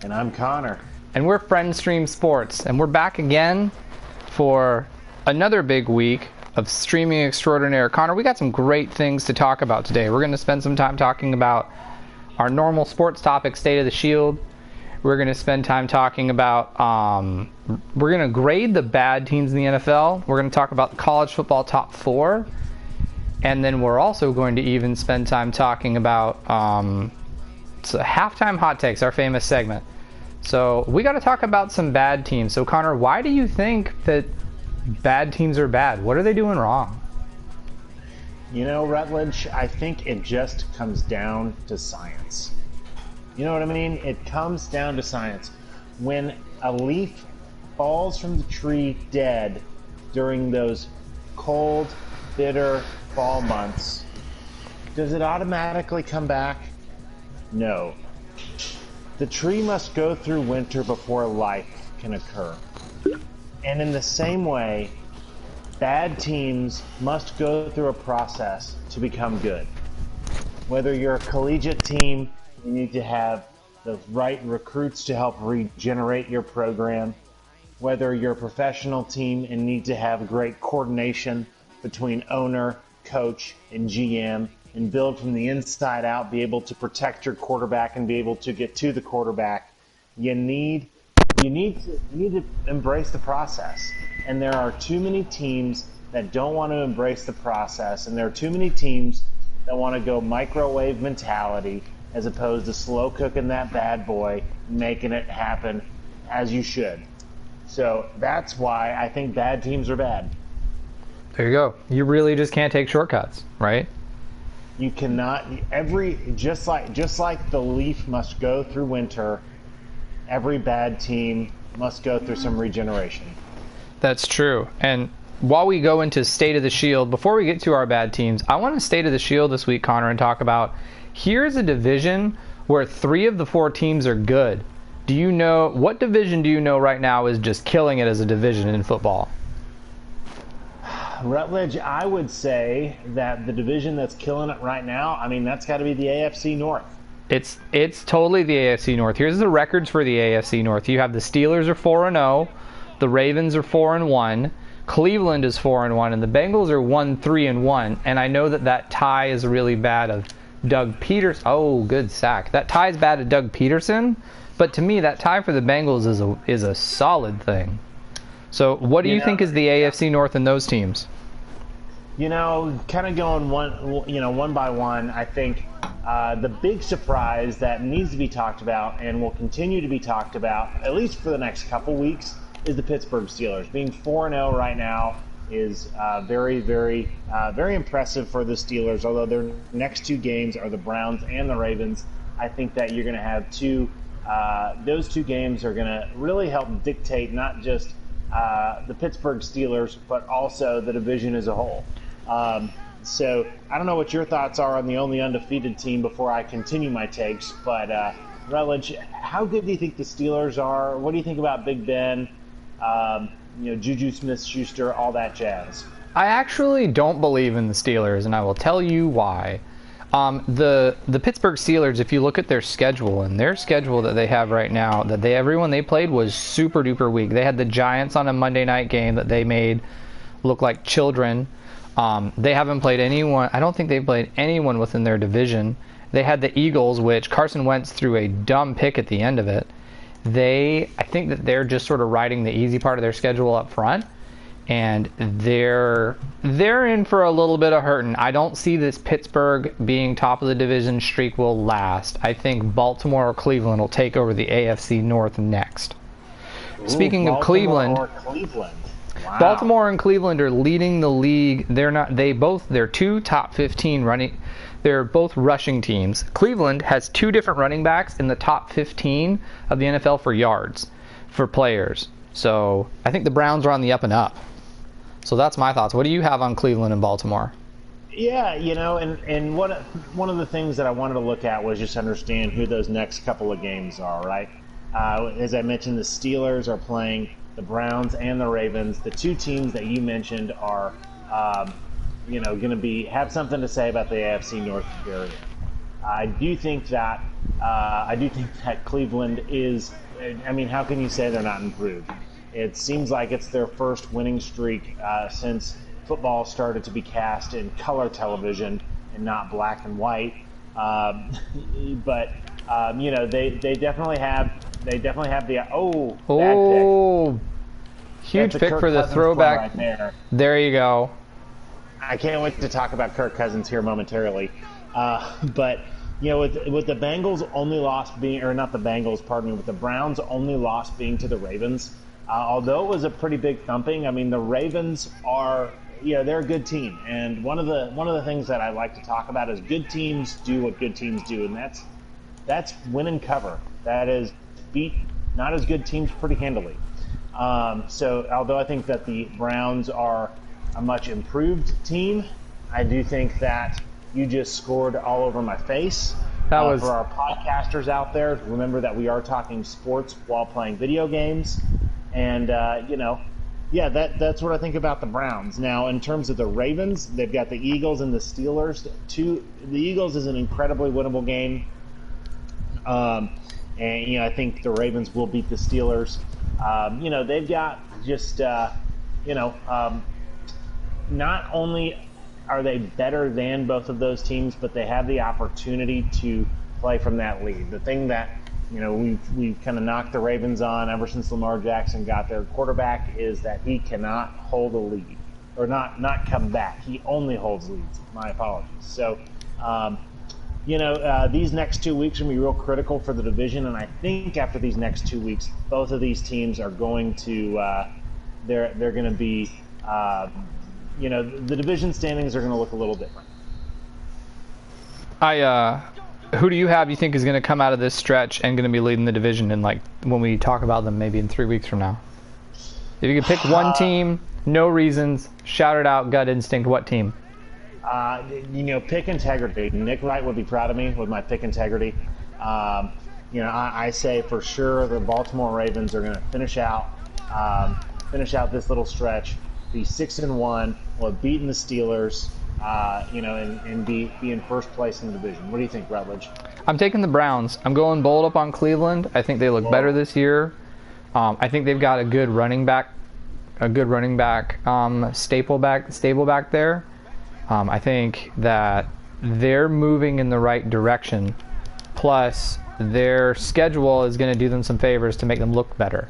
And I'm Connor. And we're Friend Stream Sports, and we're back again for another big week of streaming extraordinaire. Connor, we got some great things to talk about today. We're going to spend some time talking about our normal sports topic, State of the Shield. We're going to spend time talking about, we're going to grade the bad teams in the NFL. We're going to talk about the college football top four. And then we're also going to even spend time talking about halftime hot takes, our famous segment. So we got to talk about some bad teams. So Connor, why do you think that bad teams are bad? What are they doing wrong? You know, Rutledge, I think it just comes down to science. You know what I mean? It comes down to science. When a leaf falls from the tree dead during those cold, bitter fall months, does it automatically come back? No. The tree must go through winter before life can occur. And in the same way, bad teams must go through a process to become good. Whether you're a collegiate team, you need to have the right recruits to help regenerate your program. Whether you're a professional team and need to have great coordination between owner, coach, and GM, and build from the inside out, be able to protect your quarterback and be able to get to the quarterback. You need to embrace the process. And there are too many teams that don't want to embrace the process, and there are too many teams that want to go microwave mentality as opposed to slow cooking that bad boy, making it happen as you should. So that's why I think bad teams are bad. There you go. You really just can't take shortcuts, right? You cannot. Just like the leaf must go through winter, every bad team must go through some regeneration. That's true. And while we go into State of the Shield, before we get to our bad teams, I want to State of the Shield this week, Connor, and talk about here's a division where 3 of the 4 teams are good. Do you know what division do you know right now is just killing it as a division in football? Rutledge, I would say that the division that's killing it right now, I mean, that's got to be the AFC North. It's totally the AFC North. Here's the records for the AFC North. You have the Steelers are 4-0, the Ravens are 4-1, Cleveland is 4-1, and the Bengals are 1-3-1. And I know that tie is really bad of Doug Peterson. Oh, good sack. That tie is bad of Doug Peterson, but to me, that tie for the Bengals is a solid thing. So what do you think is the AFC North in those teams? You know, kind of going one by one, I think the big surprise that needs to be talked about and will continue to be talked about, at least for the next couple weeks, is the Pittsburgh Steelers. Being 4-0 right now is very, very, very impressive for the Steelers, although their next 2 games are the Browns and the Ravens. I think that you're going to have those 2 games are going to really help dictate not just the Pittsburgh Steelers, but also the division as a whole. So I don't know what your thoughts are on the only undefeated team before I continue my takes, but Rutledge, how good do you think the Steelers are? What do you think about Big Ben, Juju Smith-Schuster, all that jazz? I actually don't believe in the Steelers, and I will tell you why. The Pittsburgh Steelers, if you look at their schedule, and their schedule that they have right now, everyone they played was super duper weak. They had the Giants on a Monday night game that they made look like children. They haven't played anyone. I don't think they've played anyone within their division. They had the Eagles, which Carson Wentz threw a dumb pick at the end of it. I think that they're just sort of riding the easy part of their schedule up front. And they're in for a little bit of hurting. I don't see this Pittsburgh being top of the division streak will last. I think Baltimore or Cleveland will take over the AFC North next. Speaking of Cleveland, Wow. Baltimore and Cleveland are leading the league. They're 2 top 15 running. They're both rushing teams. Cleveland has 2 different running backs in the top 15 of the NFL for yards for players. So I think the Browns are on the up and up. So that's my thoughts. What do you have on Cleveland and Baltimore? Yeah, and one of the things that I wanted to look at was just understand who those next couple of games are, right? As I mentioned, the Steelers are playing the Browns and the Ravens. The 2 teams that you mentioned are, going to have something to say about the AFC North area. I do think that Cleveland is. I mean, how can you say they're not improved? It seems like it's their first winning streak since football started to be cast in color television and not black and white. But you know, they definitely have the bad pick. Huge That's pick Kirk for the Cousins throwback. right there. There you go. I can't wait to talk about Kirk Cousins here momentarily. But you know, with the Bengals only loss being, or not the Bengals, pardon me, with the Browns only loss being to the Ravens, although it was a pretty big thumping. I mean, the Ravens are, you know, they're a good team, and one of the things that I like to talk about is good teams do what good teams do, and that's win and cover. That is beat not as good teams pretty handily. So although I think that the Browns are a much improved team, I do think that you just scored all over my face. That was for our podcasters out there. Remember that we are talking sports while playing video games, and you know, yeah, that's what I think about the Browns. Now, in terms of the Ravens, they've got the Eagles and the Steelers. The Eagles is an incredibly winnable game, and you know, I think the Ravens will beat the Steelers. You know, they've got just you know, not only are they better than both of those teams, but they have the opportunity to play from that lead. The thing that, you know, we've kind of knocked the Ravens on ever since Lamar Jackson got their quarterback is that he cannot hold a lead, or not come back. He only holds leads. My apologies. So, you know, these next 2 weeks are going to be real critical for the division, and I think after these next 2 weeks, both of these teams are going to they're going to be you know, the division standings are going to look a little different. Who do you have you think is going to come out of this stretch and going to be leading the division, and like when we talk about them maybe in 3 weeks from now? If you could pick one team, no reasons, shout it out, gut instinct, what team? You know, pick integrity. Nick Wright would be proud of me with my pick integrity. You know, I say for sure the Baltimore Ravens are going to finish out this little stretch, be 6-1, will have beaten the Steelers, you know, and be in first place in the division. What do you think, Rutledge? I'm taking the Browns. I'm going bold up on Cleveland. I think they look better this year. I think they've got a good running back, stable back there. I think that they're moving in the right direction. Plus, their schedule is going to do them some favors to make them look better.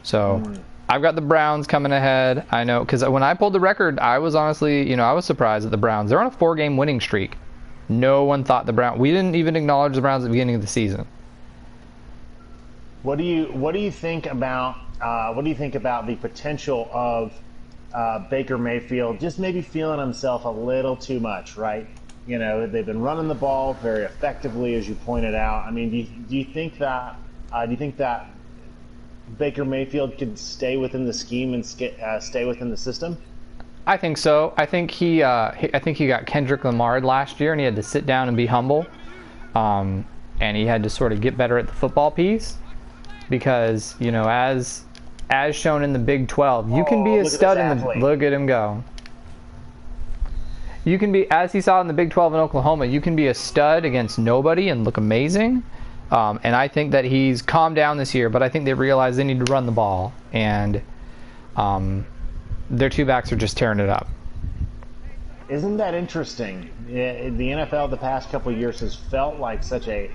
So, I've got the Browns coming ahead. I know, because when I pulled the record, I was honestly, you know, I was surprised at the Browns. They're on a 4-game winning streak. No one thought the Browns. We didn't even acknowledge the Browns at the beginning of the season. What do you think about the potential of Baker Mayfield just maybe feeling himself a little too much, right? You know, they've been running the ball very effectively, as you pointed out. I mean, do you think that Baker Mayfield could stay within the scheme and stay within the system? I think so. I think he got Kendrick Lamar last year, and he had to sit down and be humble, and he had to sort of get better at the football piece, because, you know, as shown in the Big 12, you can be a stud in the. Look at him go. You can be, as he saw in the Big 12 in Oklahoma, you can be a stud against nobody and look amazing. And I think that he's calmed down this year, but I think they realize they need to run the ball, and their two backs are just tearing it up. Isn't that interesting? The NFL the past couple of years has felt like such a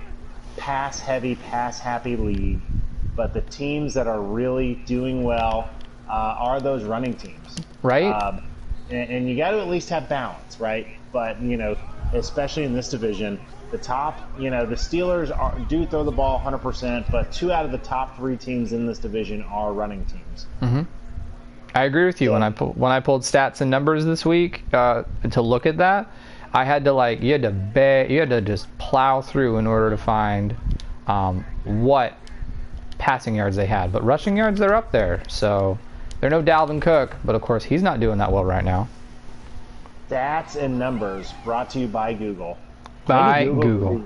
pass-heavy, pass-happy league, but the teams that are really doing well are those running teams. Right. And you got to at least have balance, right? But, you know, especially in this division, the top, you know, the Steelers do throw the ball 100%, but 2 out of the top 3 teams in this division are running teams. Mm-hmm. I agree with you. So, when I pulled stats and numbers this week to look at that, I had to you had to just plow through in order to find what passing yards they had. But rushing yards, they're up there. So they're no Dalvin Cook, but of course he's not doing that well right now. Stats and numbers brought to you by Google. By Google.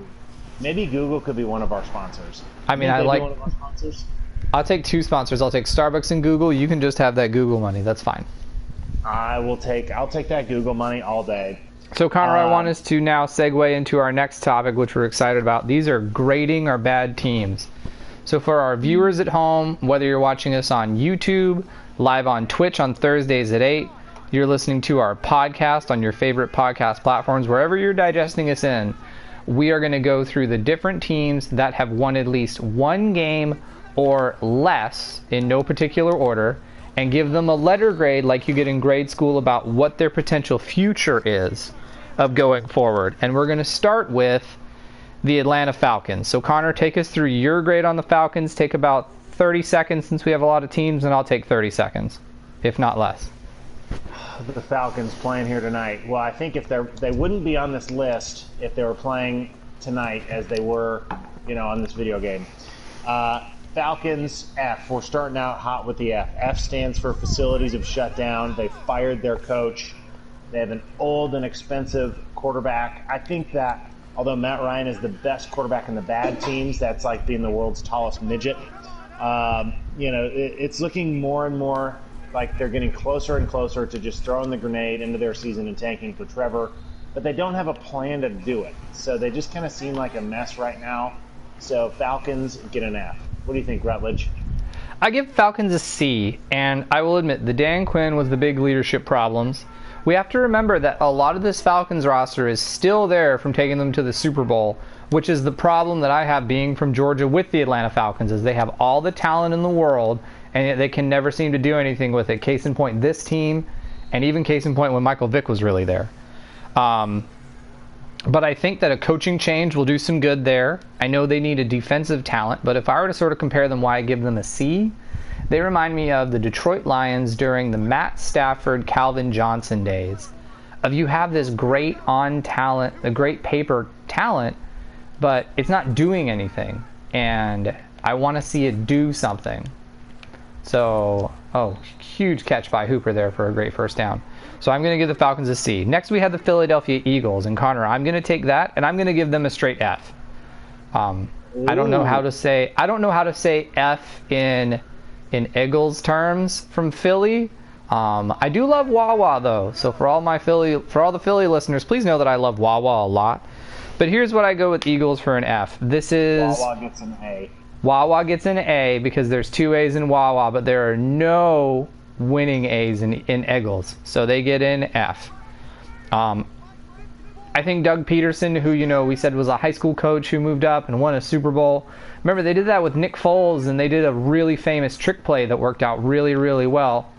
Maybe Google could be one of our sponsors. I mean, I like. One of our sponsors? I'll take 2 sponsors. I'll take Starbucks and Google. You can just have that Google money. That's fine. I'll take that Google money all day. So, Connor, I want us to now segue into our next topic, which we're excited about. These are grading our bad teams. So for our viewers at home, whether you're watching us on YouTube, live on Twitch on Thursdays at 8, you're listening to our podcast on your favorite podcast platforms, wherever you're digesting us in, we are going to go through the different teams that have won at least one game or less in no particular order, and give them a letter grade like you get in grade school about what their potential future is of going forward. And we're going to start with the Atlanta Falcons. So Connor, take us through your grade on the Falcons. Take about 30 seconds since we have a lot of teams, and I'll take 30 seconds, if not less. The Falcons playing here tonight. Well, I think if they wouldn't be on this list if they were playing tonight as they were, on this video game. Falcons, F. We're starting out hot with the F. F stands for facilities have shut down. They fired their coach. They have an old and expensive quarterback. I think that although Matt Ryan is the best quarterback in the bad teams, that's like being the world's tallest midget. It's looking more and more like they're getting closer and closer to just throwing the grenade into their season and tanking for Trevor. But they don't have a plan to do it. So they just kind of seem like a mess right now. So Falcons get an F. What do you think, Rutledge? I give Falcons a C, and I will admit the Dan Quinn was the big leadership problems. We have to remember that a lot of this Falcons roster is still there from taking them to the Super Bowl, which is the problem that I have being from Georgia with the Atlanta Falcons, is they have all the talent in the world, and yet they can never seem to do anything with it. Case in point, this team, and even case in point when Michael Vick was really there. But I think that a coaching change will do some good there. I know they need a defensive talent, but if I were to sort of compare them why I give them a C, they remind me of the Detroit Lions during the Matt Stafford, Calvin Johnson days. You have this great on talent, a great paper talent, but it's not doing anything. And I want to see it do something. So, huge catch by Hooper there for a great first down. So I'm going to give the Falcons a C. Next we have the Philadelphia Eagles. And Connor, I'm going to take that and I'm going to give them a straight F. I don't know how to say F in Eagles terms from Philly. I do love Wawa though. So for all the Philly listeners, please know that I love Wawa a lot. But here's what I go with Eagles for an F. This is Wawa gets an A. Wawa gets an A because there's 2 A's in Wawa, but there are no winning A's in Eagles. So they get an F. I think Doug Peterson, who we said was a high school coach who moved up and won a Super Bowl. Remember, they did that with Nick Foles, and they did a really famous trick play that worked out really, really well.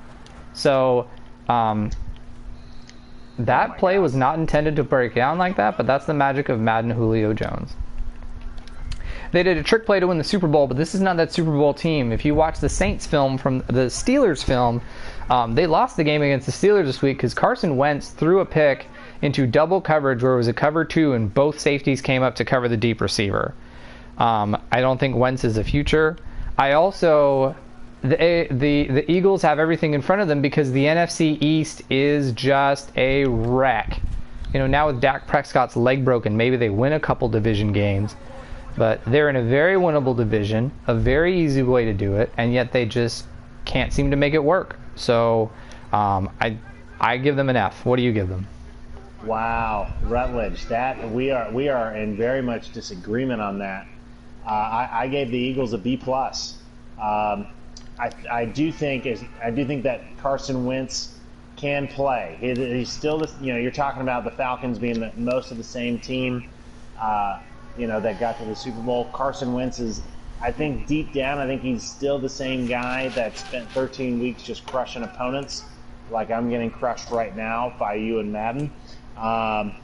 So that play was not intended to break down like that, but that's the magic of Madden Julio Jones. They did a trick play to win the Super Bowl, but this is not that Super Bowl team. If you watch the Saints film from the Steelers film, they lost the game against the Steelers this week because Carson Wentz threw a pick into double coverage where it was a cover 2 and both safeties came up to cover the deep receiver. I don't think Wentz is a future. I also, the Eagles have everything in front of them because the NFC East is just a wreck. Now with Dak Prescott's leg broken, maybe they win a couple division games. But they're in a very winnable division, a very easy way to do it, and yet they just can't seem to make it work. So I give them an F. What do you give them? Wow, Rutledge, that we are in very much disagreement on that. I gave the Eagles a B+. I do think that Carson Wentz can play. He's still this. You're talking about the Falcons being most of the same team. That got to the Super Bowl. Carson Wentz is, I think deep down, I think he's still the same guy that spent 13 weeks just crushing opponents, like I'm getting crushed right now by you and Madden. I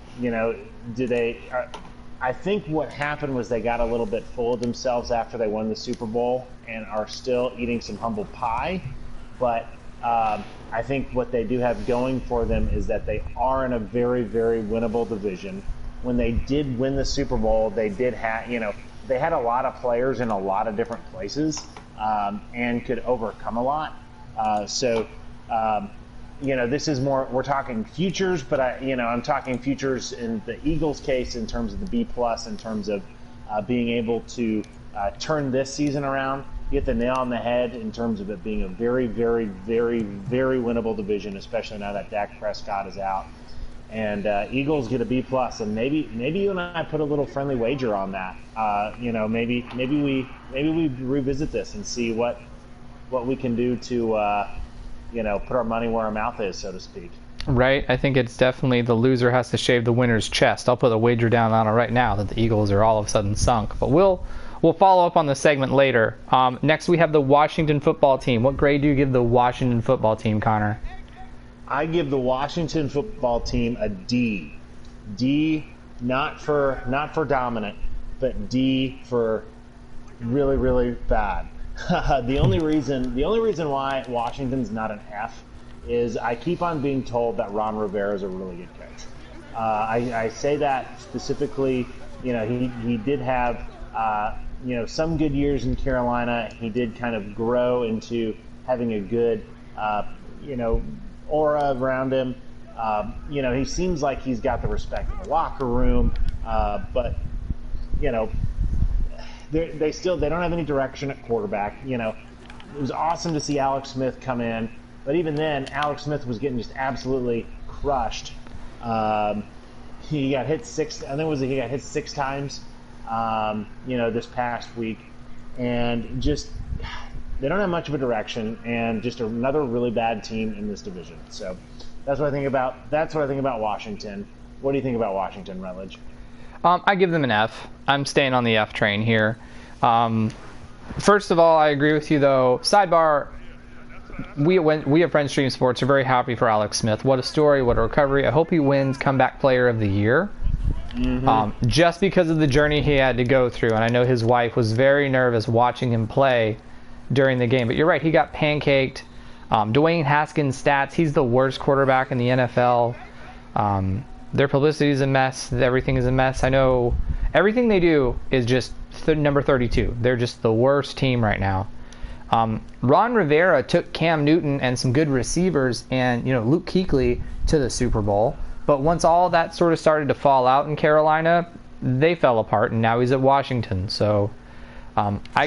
think what happened was they got a little bit full of themselves after they won the Super Bowl and are still eating some humble pie. But I think what they do have going for them is that they are in a very, very winnable division. When they did win the Super Bowl, they did have, they had a lot of players in a lot of different places and could overcome a lot. This is more, we're talking futures, but I'm talking futures in the Eagles' case in terms of the B+, in terms of being able to turn this season around, get the nail on the head in terms of it being a very, very, very, very winnable division, especially now that Dak Prescott is out. and Eagles get a B plus, and maybe you and I put a little friendly wager on that. Maybe we revisit this and see what we can do to put our money where our mouth is, so to speak. Right. I think it's definitely the loser has to shave the winner's chest. I'll put a wager down on it right now that the Eagles are all of a sudden sunk. But we'll follow up on the segment later. Next, we have the Washington football team. What grade do you give the Washington football team, Connor? I give the Washington football team a D. D, not for dominant, but D for really, really bad. The only reason why Washington's not an F is I keep on being told that Ron Rivera is a really good coach. I say that specifically. He did have some good years in Carolina. He did kind of grow into having a good aura around him. He seems like he's got the respect in the locker room, but they don't have any direction at quarterback. It was awesome to see Alex Smith come in. But even then, Alex Smith was getting just absolutely crushed. He got hit six times, this past week, and just they don't have much of a direction, and just another really bad team in this division. So that's what I think about Washington. What do you think about Washington, Rutledge? I give them an F. I'm staying on the F train here. First of all, I agree with you though. Sidebar. We at Friends Stream Sports are very happy for Alex Smith. What a story, what a recovery. I hope he wins Comeback Player of the Year. Mm-hmm. Just because of the journey he had to go through. And I know his wife was very nervous watching him play during the game. But you're right, he got pancaked. Dwayne Haskins' stats, he's the worst quarterback in the NFL. Their publicity is a mess. Everything is a mess. I know everything they do is just number 32. They're just the worst team right now. Ron Rivera took Cam Newton and some good receivers and, Luke Kuechly to the Super Bowl. But once all that sort of started to fall out in Carolina, they fell apart, and now he's at Washington. So I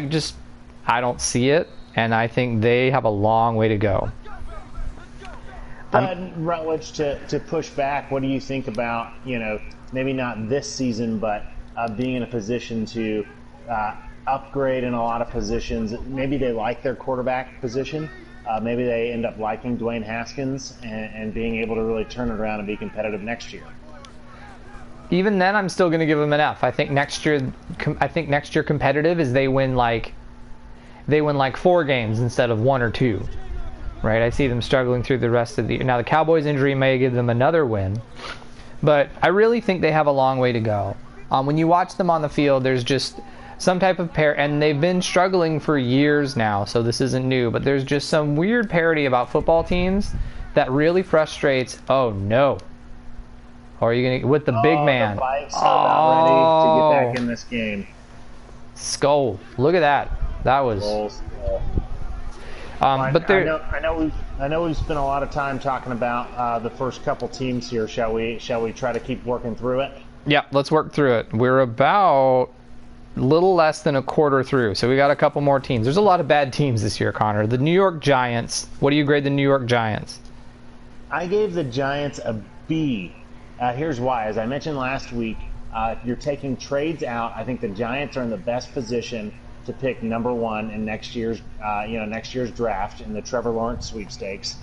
don't see it, and I think they have a long way to go. Rutledge, to push back, what do you think about, maybe not this season, but being in a position to upgrade in a lot of positions? Maybe they like their quarterback position. Maybe they end up liking Dwayne Haskins and being able to really turn it around and be competitive next year. Even then, I'm still going to give them an F. I think next year competitive is they win like 4 games instead of 1 or 2. Right? I see them struggling through the rest of the year. Now the Cowboys injury may give them another win, but I really think they have a long way to go. When you watch them on the field, there's just some type of and they've been struggling for years now, so this isn't new, but there's just some weird parity about football teams that really frustrates. Oh no. Or are you going to, with the big man? The Vikes are about ready to get back in this game. Skull. Look at that. That was. But I know we've spent a lot of time talking about the first couple teams here. Shall we try to keep working through it? Yeah, let's work through it. We're about a little less than a quarter through, so we got a couple more teams. There's a lot of bad teams this year, Connor. The New York Giants. What do you grade the New York Giants? I gave the Giants a B. Here's why. As I mentioned last week, if you're taking trades out, I think the Giants are in the best position to pick number 1 in next year's draft in the Trevor Lawrence sweepstakes.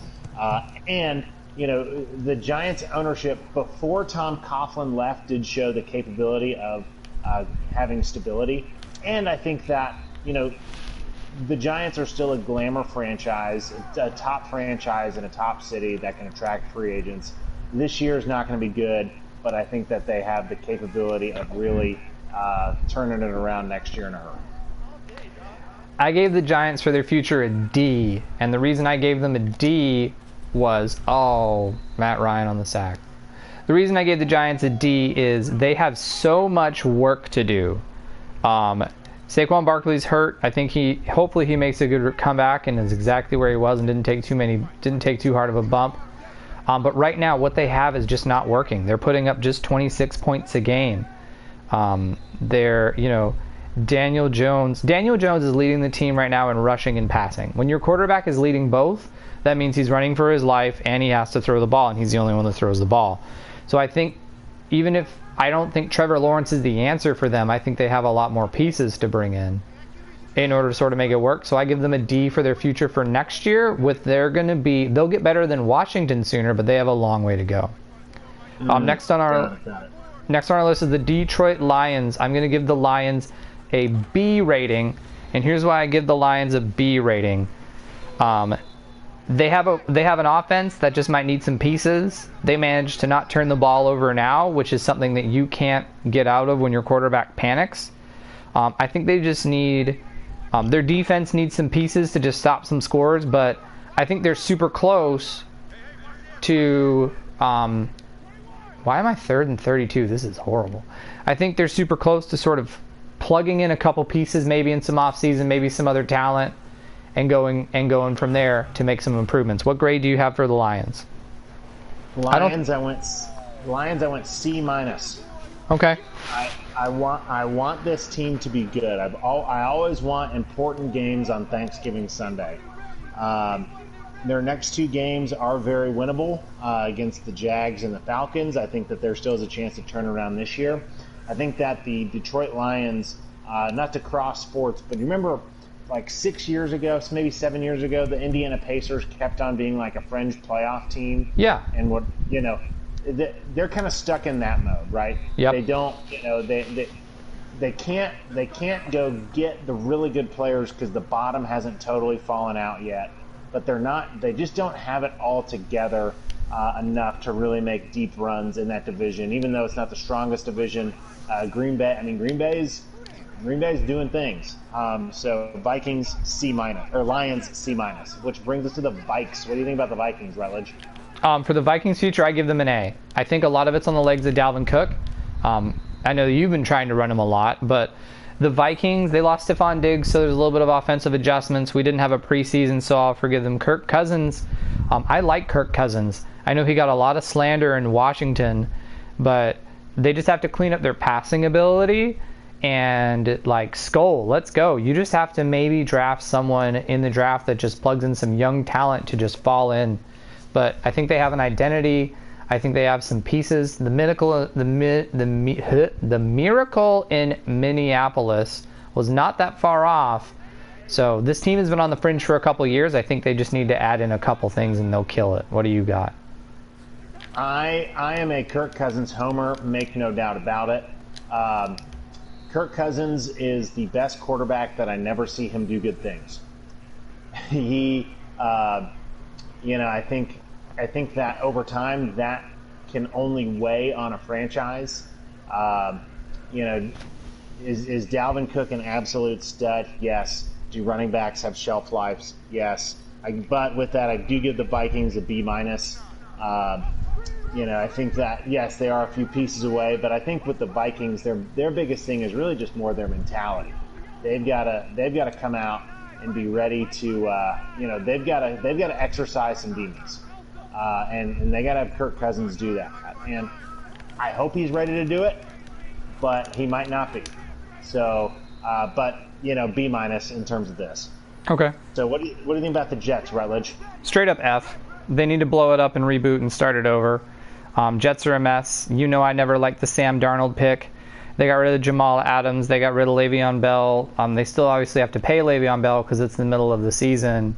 And the Giants ownership before Tom Coughlin left did show the capability of having stability. And I think that, the Giants are still a glamour franchise, a top franchise in a top city that can attract free agents. This year is not going to be good, but I think that they have the capability of really turning it around next year in a hurry. I gave the Giants for their future a D, and the reason I gave them a D was, Matt Ryan on the sack. The reason I gave the Giants a D is they have so much work to do. Saquon Barkley's hurt. I think hopefully he makes a good comeback and is exactly where he was and didn't take too hard of a bump. But right now, what they have is just not working. They're putting up just 26 points a game. Daniel Jones is leading the team right now in rushing and passing. When your quarterback is leading both, that means he's running for his life and he has to throw the ball, and he's the only one that throws the ball. So I think even if I don't think Trevor Lawrence is the answer for them, I think they have a lot more pieces to bring in order to sort of make it work. So I give them a D for their future for next year. They'll get better than Washington sooner, but they have a long way to go. Next on our list is the Detroit Lions. I'm going to give the Lions a B rating, and here's why I give the Lions a B rating. They have an offense that just might need some pieces. They managed to not turn the ball over now, which is something that you can't get out of when your quarterback panics. I think they just need their defense needs some pieces to just stop some scores, but I think they're super close to. Why am I 3rd and 32? This is horrible. I think they're super close to sort of plugging in a couple pieces, maybe in some offseason, maybe some other talent, and going from there to make some improvements. What grade do you have for the Lions? Lions, I went C minus. Okay. I want this team to be good. I always want important games on Thanksgiving Sunday. Their next 2 games are very winnable against the Jags and the Falcons. I think that there still is a chance to turn around this year. I think that the Detroit Lions, not to cross sports, but you remember like 6 years ago, maybe 7 years ago, the Indiana Pacers kept on being like a fringe playoff team. Yeah. And they're kind of stuck in that mode, right? Yep. They don't, they can't go get the really good players because the bottom hasn't totally fallen out yet. But they just don't have it all together enough to really make deep runs in that division, even though it's not the strongest division. Green Bay's doing things. So Vikings C minus, or Lions C minus, which brings us to the Vikes. What do you think about the Vikings, Rutledge? For the Vikings' future, I give them an A. I think a lot of it's on the legs of Dalvin Cook. I know you've been trying to run him a lot, but the Vikings, they lost Stephon Diggs, so there's a little bit of offensive adjustments. We didn't have a preseason, so I'll forgive them. Kirk Cousins, I like Kirk Cousins. I know he got a lot of slander in Washington, but they just have to clean up their passing ability. And like Skull, let's go. You just have to maybe draft someone in the draft that just plugs in some young talent to just fall in. But I think they have an identity. I think they have some pieces. The miracle in Minneapolis was not that far off. So this team has been on the fringe for a couple years. I think they just need to add in a couple things and they'll kill it. What do you got? I am a Kirk Cousins homer, make no doubt about it. Kirk Cousins is the best quarterback that I never see him do good things. I think that over time that can only weigh on a franchise. Is Dalvin Cook an absolute stud? Yes. Do running backs have shelf lives? Yes. But with that, I do give the Vikings a B minus. I think that, yes, they are a few pieces away, but I think with the Vikings, their biggest thing is really just more their mentality. They've got to come out and be ready to, they've got to exercise some demons, and they got to have Kirk Cousins do that. And I hope he's ready to do it, but he might not be. So, B minus in terms of this. Okay. So what do you think about the Jets, Rutledge? Straight up F. They need to blow it up and reboot and start it over. Jets are a mess. I never liked the Sam Darnold pick. They got rid of Jamal Adams. They got rid of Le'Veon Bell. They still obviously have to pay Le'Veon Bell because it's the middle of the season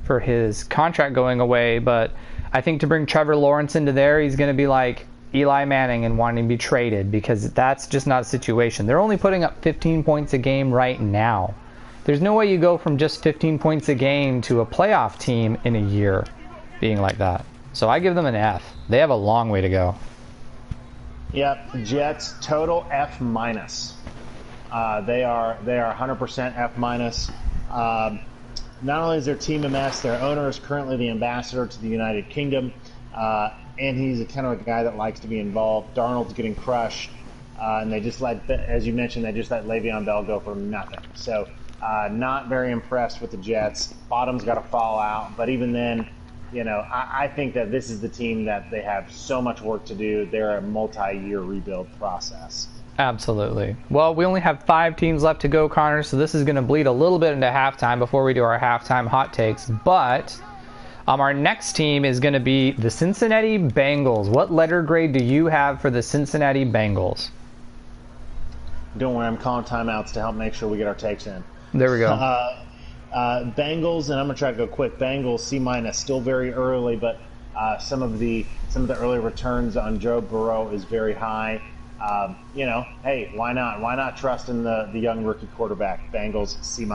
for his contract going away. But I think to bring Trevor Lawrence into there, he's going to be like Eli Manning and wanting to be traded because that's just not a situation. They're only putting up 15 points a game right now. There's no way you go from just 15 points a game to a playoff team in a year being like that. So I give them an F. They have a long way to go. Yep, Jets total F minus. They are 100% F minus. Not only is their team a mess, their owner is currently the ambassador to the United Kingdom, and he's kind of a guy that likes to be involved. Darnold's getting crushed, and they just as you mentioned, they just let Le'Veon Bell go for nothing. So not very impressed with the Jets. Bottom's got to fall out, but even then, I think that this is the team that they have so much work to do. They're a multi-year rebuild process. Absolutely. Well, we only have 5 teams left to go, Connor, so this is going to bleed a little bit into halftime before we do our halftime hot takes. But Our next team is going to be the Cincinnati Bengals. What letter grade do you have for the Cincinnati Bengals? Don't worry, I'm calling timeouts to help make sure we get our takes in. There we go. Bengals, and I'm gonna try to go quick. Bengals C-, still very early, but some of the early returns on Joe Burrow is very high. Hey, why not? Why not trust in the young rookie quarterback? Bengals C-.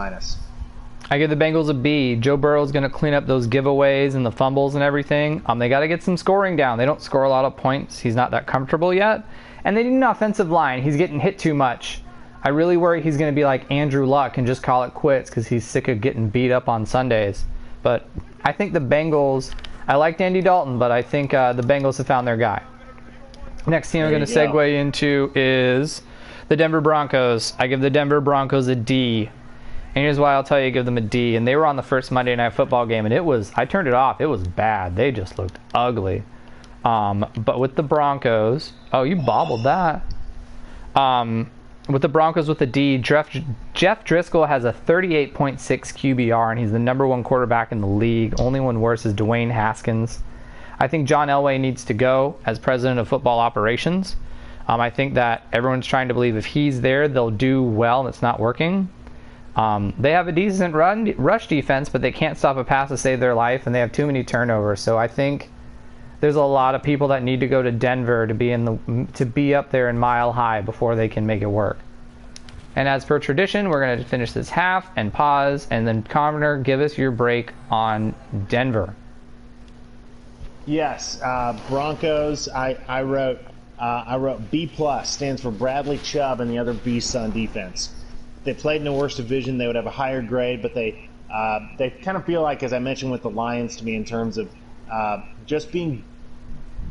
I give the Bengals a B. Joe Burrow's going to clean up those giveaways and the fumbles and everything. They got to get some scoring down. They don't score a lot of points. He's not that comfortable yet. And they need an offensive line. He's getting hit too much. I really worry he's going to be like Andrew Luck and just call it quits because he's sick of getting beat up on Sundays. But I think the Bengals, I liked Andy Dalton, but I think the Bengals have found their guy. Next team I'm going to segue into is the Denver Broncos. I give the Denver Broncos a D. And here's why I'll tell you, give them a D. And they were on the first Monday Night Football game, and I turned it off. It was bad. They just looked ugly. But with the Broncos, oh, you bobbled that. With the Broncos with the D, Jeff Driscoll has a 38.6 QBR, and he's the #1 quarterback in the league. Only one worse is Dwayne Haskins. I think John Elway needs to go as president of football operations. I think that everyone's trying to believe if he's there, they'll do well, and it's not working. They have a decent rush defense, but they can't stop a pass to save their life, and they have too many turnovers. So I think there's a lot of people that need to go to Denver to be up there in Mile High before they can make it work. And as per tradition, we're going to finish this half and pause, and then Connor, give us your break on Denver. Yes, Broncos. I wrote B+, stands for Bradley Chubb and the other beasts on defense. If they played in a worse division, they would have a higher grade, but they kind of feel like, as I mentioned with the Lions to me, in terms of just being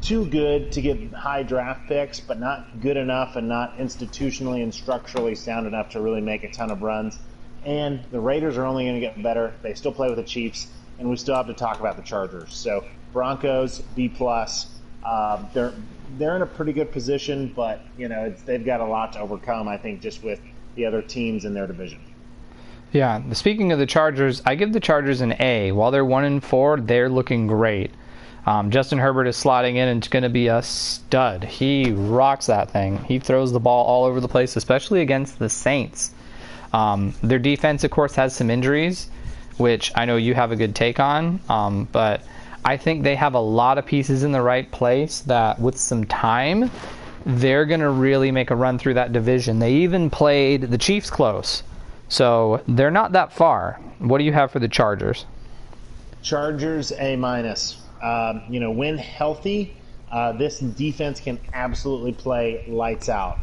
too good to get high draft picks, but not good enough and not institutionally and structurally sound enough to really make a ton of runs. And the Raiders are only going to get better. They still play with the Chiefs, and we still have to talk about the Chargers. So Broncos B+. They're in a pretty good position, but they've got a lot to overcome, I think, just with the other teams in their division. Yeah, speaking of the Chargers, I give the Chargers an A. While they're 1-4, they're looking great. Justin Herbert is slotting in and it's going to be a stud. He rocks that thing. He throws the ball all over the place, especially against the Saints. Their defense, of course, has some injuries, which I know you have a good take on, but I think they have a lot of pieces in the right place that with some time, they're going to really make a run through that division. They even played the Chiefs close, so they're not that far. What do you have for the Chargers? Chargers A-. When healthy, this defense can absolutely play lights out.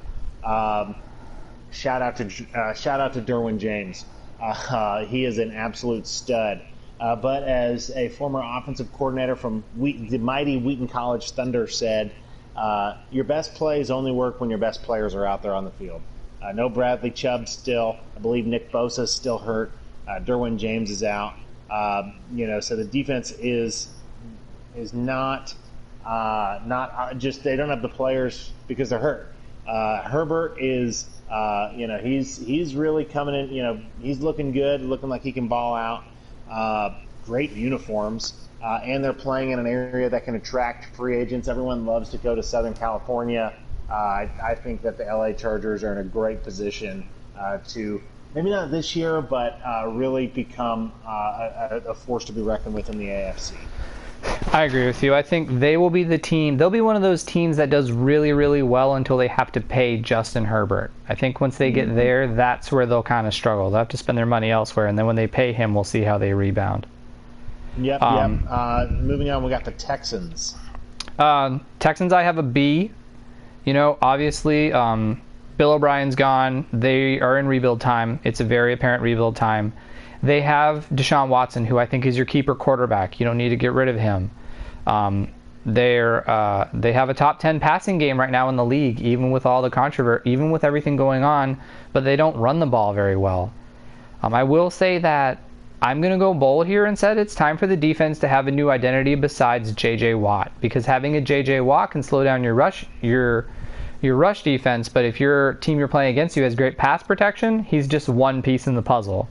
Shout out to Derwin James. He is an absolute stud. But as a former offensive coordinator from the mighty Wheaton College Thunder said, your best plays only work when your best players are out there on the field. No Bradley Chubb still. I believe Nick Bosa is still hurt. Derwin James is out. So the defense is not just they don't have the players because they're hurt. Herbert is he's really coming in. He's looking good, looking like he can ball out. Great uniforms. And they're playing in an area that can attract free agents. Everyone loves to go to Southern California. I think that the LA Chargers are in a great position to, maybe not this year, but really become a force to be reckoned with in the AFC. I agree with you. I think they will be the team. They'll be one of those teams that does really, really well until they have to pay Justin Herbert. I think once they get there, that's where they'll kind of struggle. They'll have to spend their money elsewhere, and then when they pay him, we'll see how they rebound. Yep. Moving on, we got the Texans. Texans, I have a B. Obviously, Bill O'Brien's gone. They are in rebuild time. It's a very apparent rebuild time. They have Deshaun Watson, who I think is your keeper quarterback. You don't need to get rid of him. They have a top 10 passing game right now in the league, even with all the controversy, even with everything going on, but they don't run the ball very well. I will say that I'm going to go bold here and said it's time for the defense to have a new identity besides J.J. Watt, because having a J.J. Watt can slow down your rush defense, but if your team you're playing against you has great pass protection, he's just one piece in the puzzle.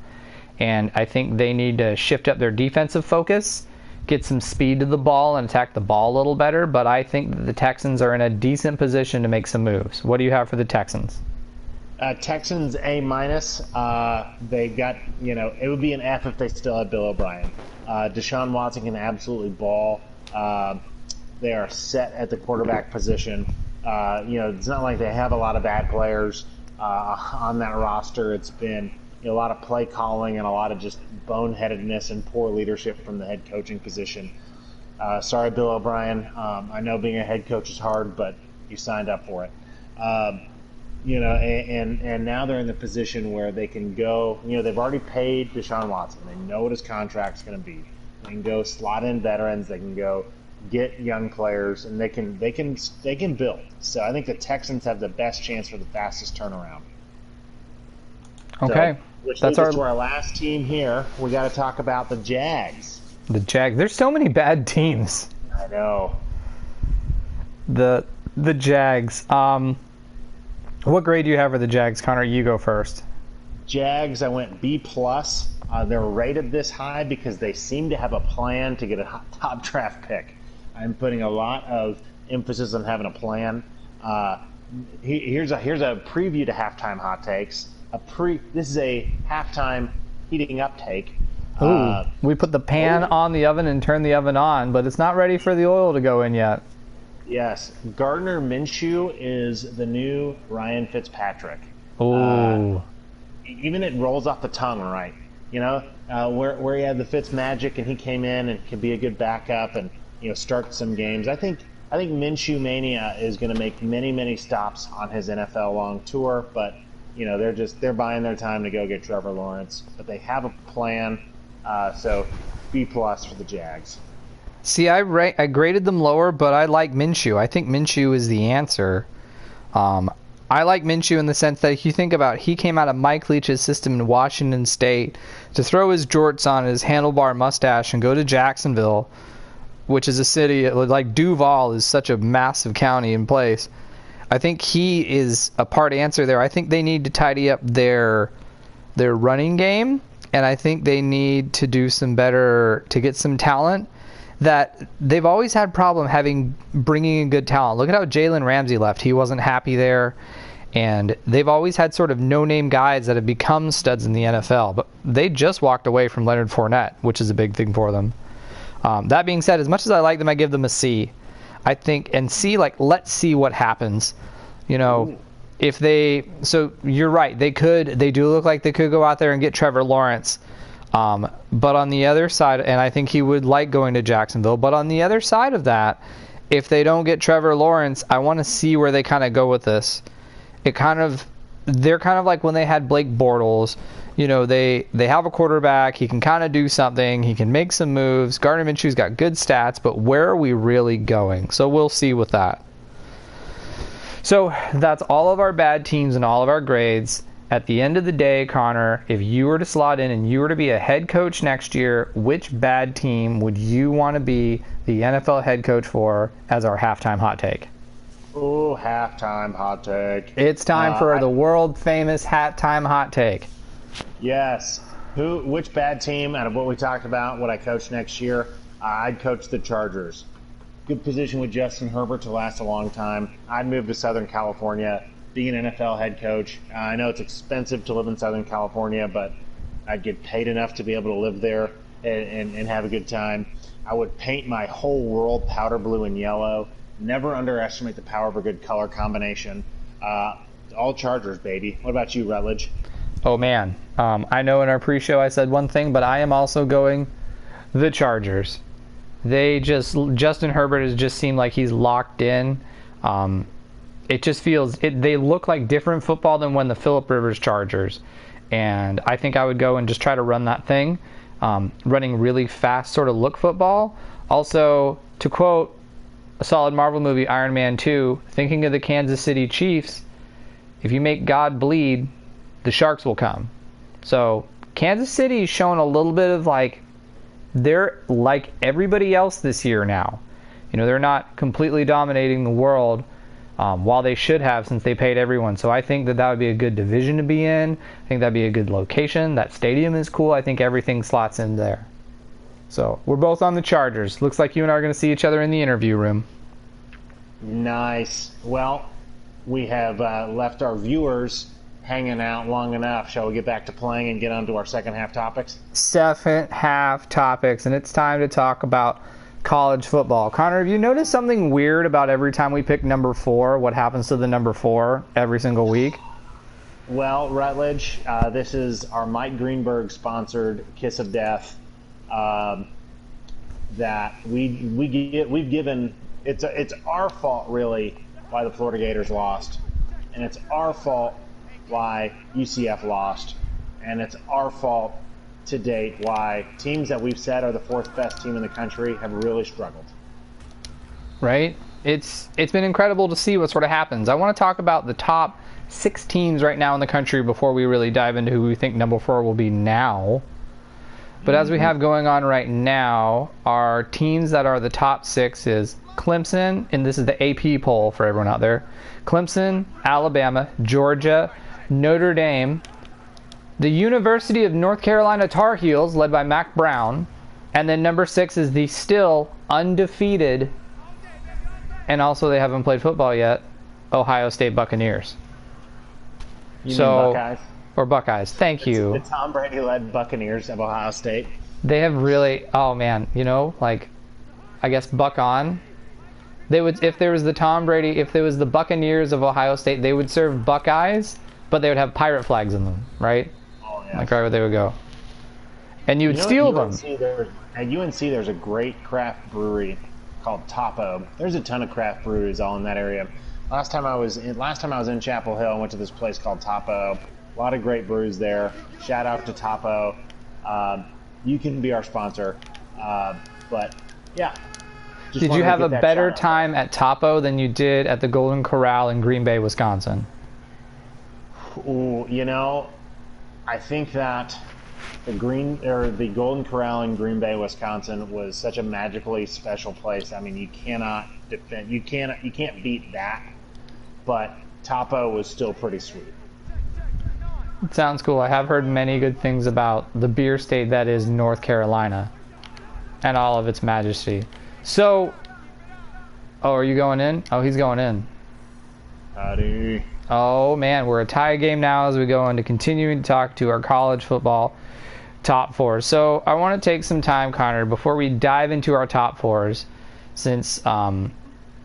And I think they need to shift up their defensive focus get some speed to the ball and attack the ball a little better, but I think that the Texans are in a decent position to make some moves. What do you have for the Texans? Texans A minus. They got, it would be an F if they still had Bill O'Brien. Deshaun Watson can absolutely ball. They are set at the quarterback position. It's not like they have a lot of bad players on that roster. It's been a lot of play calling and a lot of just boneheadedness and poor leadership from the head coaching position. Sorry, Bill O'Brien. I know being a head coach is hard, but you signed up for it. And now they're in the position where they can go. They've already paid Deshaun Watson. They know what his contract's going to be. They can go slot in veterans. They can go get young players, and they can build. So I think the Texans have the best chance for the fastest turnaround. Okay, so, which leads us to our last team here. We got to talk about the Jags. The Jags. There's so many bad teams. I know. The Jags. What grade do you have for the Jags, Connor? You go first. Jags, I went B+. They're rated this high because they seem to have a plan to get a top draft pick. I'm putting a lot of emphasis on having a plan. Here's a preview to halftime hot takes. This is a halftime heating up take. We put the pan on the oven and turn the oven on, but it's not ready for the oil to go in yet. Yes, Gardner Minshew is the new Ryan Fitzpatrick. Ooh. Even it rolls off the tongue, right? Where he had the Fitz magic and he came in and could be a good backup and start some games. I think Minshew mania is going to make many stops on his NFL long tour, but they're buying their time to go get Trevor Lawrence. But they have a plan, so B+ for the Jags. See, I graded them lower, but I like Minshew. I think Minshew is the answer. I like Minshew in the sense that if you think about it, he came out of Mike Leach's system in Washington State to throw his jorts on his handlebar mustache and go to Jacksonville, which is a city like Duval is such a massive county in place. I think he is a part answer there. I think they need to tidy up their running game, and I think they need to do some better to get some talent. That they've always had problem bringing in good talent. Look at how Jalen Ramsey left. He wasn't happy there. And they've always had sort of no-name guys that have become studs in the NFL. But they just walked away from Leonard Fournette, which is a big thing for them. That being said, as much as I like them, I give them a C. I think, and C, let's see what happens. If they, so you're right, they do look like they could go out there and get Trevor Lawrence. But on the other side, and I think he would like going to Jacksonville, but on the other side of that, if they don't get Trevor Lawrence, I want to see where they kind of go with this. They're kind of like when they had Blake Bortles. They have a quarterback, he can kind of do something, he can make some moves. Gardner Minshew's got good stats, but where are we really going? So we'll see with that. So that's all of our bad teams and all of our grades. At the end of the day, Connor, if you were to slot in and you were to be a head coach next year, which bad team would you want to be the NFL head coach for as our halftime hot take? Oh, halftime hot take. It's time for the world-famous halftime hot take. Yes. Which bad team out of what we talked about would I coach next year? I'd coach the Chargers. Good position with Justin Herbert to last a long time. I'd move to Southern California. Being an NFL head coach, I know it's expensive to live in Southern California, but I'd get paid enough to be able to live there and have a good time. I would paint my whole world powder blue and yellow. Never underestimate the power of a good color combination. All Chargers, baby. What about you, Rutledge? Oh, man. I know in our pre-show I said one thing, but I am also going the Chargers. Justin Herbert has just seemed like he's locked in. It just feels, they look like different football than when the Phillip Rivers Chargers. And I think I would go and just try to run that thing, running really fast sort of look football. Also, to quote a solid Marvel movie, Iron Man 2, thinking of the Kansas City Chiefs, if you make God bleed, the Sharks will come. So Kansas City is showing a little bit of they're like everybody else this year now. They're not completely dominating the world. While they should have, since they paid everyone. So I think that would be a good division to be in. I think that'd be a good location. That stadium is cool. I think everything slots in there. So we're both on the Chargers. Looks like you and I are going to see each other in the interview room. Nice. Well, we have left our viewers hanging out long enough. Shall we get back to playing and get on to our second half topics? Second half topics, and it's time to talk about college football. Connor, have you noticed something weird about every time we pick number 4, what happens to the number 4 every single week? Well, Rutledge, this is our Mike Greenberg sponsored Kiss of Death that we've given. It's our fault really why the Florida Gators lost, and it's our fault why UCF lost, and it's our fault to date why teams that we've said are the 4th best team in the country have really struggled. Right? It's been incredible to see what sort of happens. I want to talk about the top 6 teams right now in the country before we really dive into who we think number 4 will be now. But as we have going on right now, our teams that are the top 6 is Clemson, and this is the AP poll for everyone out there. Clemson, Alabama, Georgia, Notre Dame, the University of North Carolina Tar Heels, led by Mac Brown, and then number 6 is the still undefeated, and also they haven't played football yet, Ohio State Buccaneers. You mean Buckeyes? Or Buckeyes, thank you. The Tom Brady-led Buccaneers of Ohio State. They have really, oh man, like, I guess Buck on. They would, if there was the Tom Brady, if there was the Buccaneers of Ohio State, they would serve Buckeyes, but they would have pirate flags in them, right? Oh, yeah. Like right where they would go. And you would steal them. At UNC, there's a great craft brewery called Topo. There's a ton of craft breweries all in that area. Last time I was in Chapel Hill, I went to this place called Topo. A lot of great brews there. Shout out to Topo. You can be our sponsor. But yeah. Did you have a better time at Topo than you did at the Golden Corral in Green Bay, Wisconsin? Ooh, I think that the Golden Corral in Green Bay, Wisconsin was such a magically special place. I mean, you can't beat that. But Topo was still pretty sweet. It sounds cool. I have heard many good things about the beer state that is North Carolina and all of its majesty. So, are you going in? Oh, he's going in. Howdy. Oh, man, we're a tie game now as we go into continuing to talk to our college football top 4. So, I want to take some time, Connor, before we dive into our top 4s, since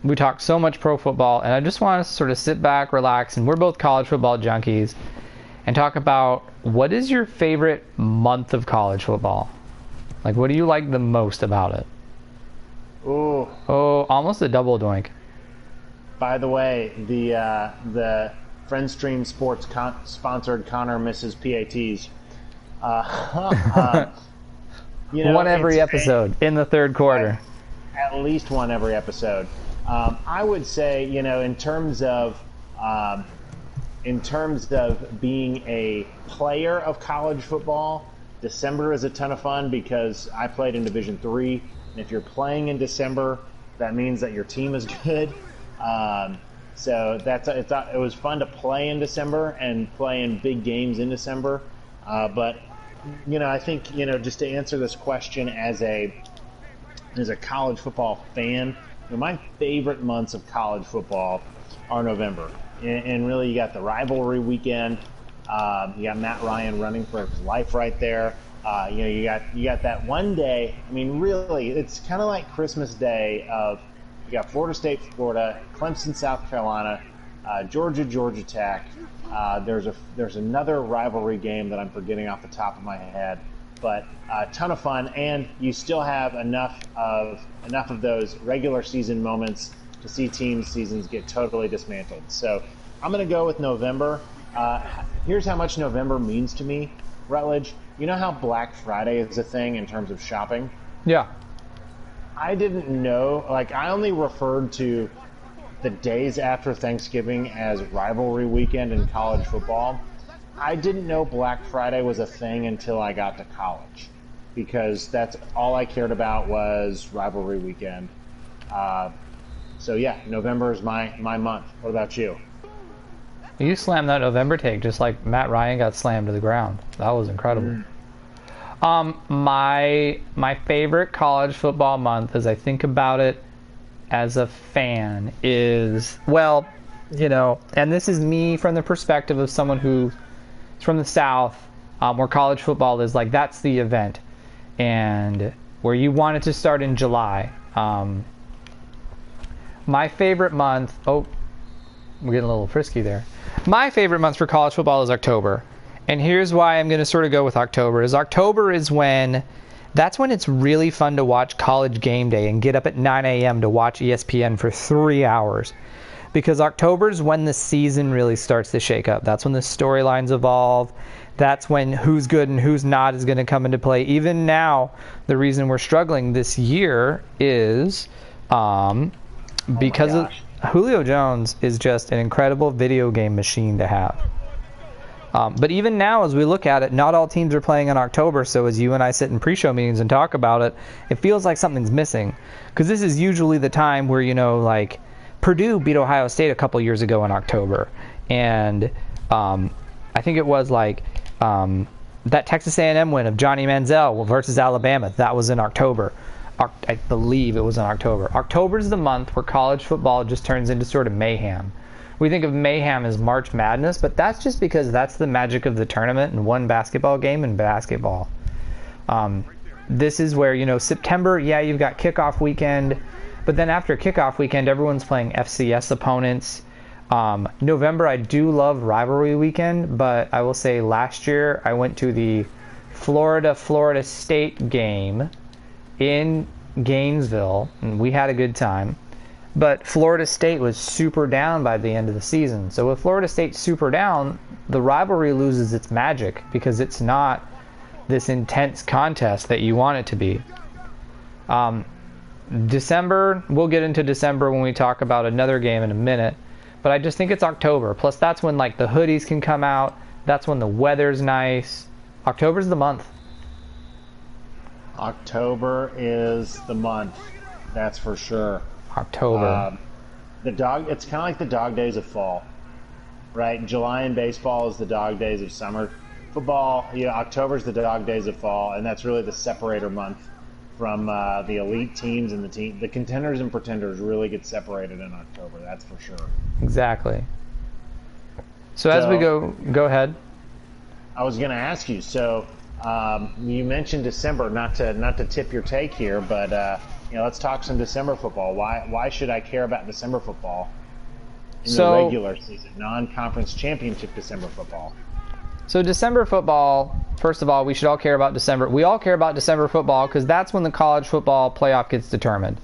we talk so much pro football, and I just want to sort of sit back, relax, and we're both college football junkies, and talk about what is your favorite month of college football? Like, what do you like the most about it? Ooh. Oh, almost a double doink. By the way, the FriendStream Sports sponsored Connor misses PATs. One every episode in the third quarter. At least one every episode. I would say, in terms of being a player of college football, December is a ton of fun because I played in Division III. And if you're playing in December, that means that your team is good. So it was fun to play in December and play in big games in December. But I think just to answer this question as a college football fan, my favorite months of college football are November, and really you got the rivalry weekend. You got Matt Ryan running for his life right there. You got that one day. I mean, really, it's kind of like Christmas Day. You got Florida State, Florida, Clemson, South Carolina, Georgia, Georgia Tech. There's another rivalry game that I'm forgetting off the top of my head, but a ton of fun, and you still have enough of those regular season moments to see teams' seasons get totally dismantled. So I'm going to go with November. Here's how much November means to me, Rutledge. You know how Black Friday is a thing in terms of shopping? Yeah. I didn't know, I only referred to the days after Thanksgiving as rivalry weekend in college football. I didn't know Black Friday was a thing until I got to college, because that's all I cared about was rivalry weekend. So yeah, November is my month. What about you? You slammed that November take just like Matt Ryan got slammed to the ground. That was incredible. My favorite college football month, as I think about it as a fan, is, well, you know, and this is me from the perspective of someone who's from the South, where college football is like, that's the event, and where you want it to start in July. My favorite month, oh, we're getting a little frisky there. My favorite month for college football is October. And here's why I'm going to sort of go with October. October is when, that's when it's really fun to watch College Game Day and get up at 9 a.m. to watch ESPN for 3 hours. Because October is when the season really starts to shake up. That's when the storylines evolve. That's when who's good and who's not is going to come into play. Even now, the reason we're struggling this year is because of Julio Jones is just an incredible video game machine to have. But even now, as we look at it, not all teams are playing in October, so as you and I sit in pre-show meetings and talk about it, it feels like something's missing. Because this is usually the time where, you know, like, Purdue beat Ohio State a couple years ago in October. And I think it was like that Texas A&M win of Johnny Manziel versus Alabama. That was in October. I believe it was in October. October's the month where college football just turns into sort of mayhem. We think of mayhem as March Madness, but that's just because that's the magic of the tournament and one basketball game in basketball. This is where, you know, September, yeah, you've got kickoff weekend, but then after kickoff weekend, everyone's playing FCS opponents. November, I do love rivalry weekend, but I will say last year I went to the Florida State game in Gainesville, and we had a good time. But Florida State was super down by the end of the season. So with Florida State super down, the rivalry loses its magic because it's not this intense contest that you want it to be. December, we'll get into December when we talk about another game in a minute. But I just think it's October. Plus that's when like the hoodies can come out. That's when the weather's nice. October's the month. October is the month. That's for sure. October. It's kind of like the dog days of fall, right? July in baseball is the dog days of summer. Football, October's the dog days of fall, and that's really the separator month from the elite teams and the contenders and pretenders really get separated in October. That's for sure. Exactly. So as we go ahead. I was going to ask you. So you mentioned December, not to tip your take here, but. Let's talk some December football. Why should I care about December football in the regular season, non-conference championship December football? So December football, first of all, we should all care about December. We all care about December football because that's when the college football playoff gets determined.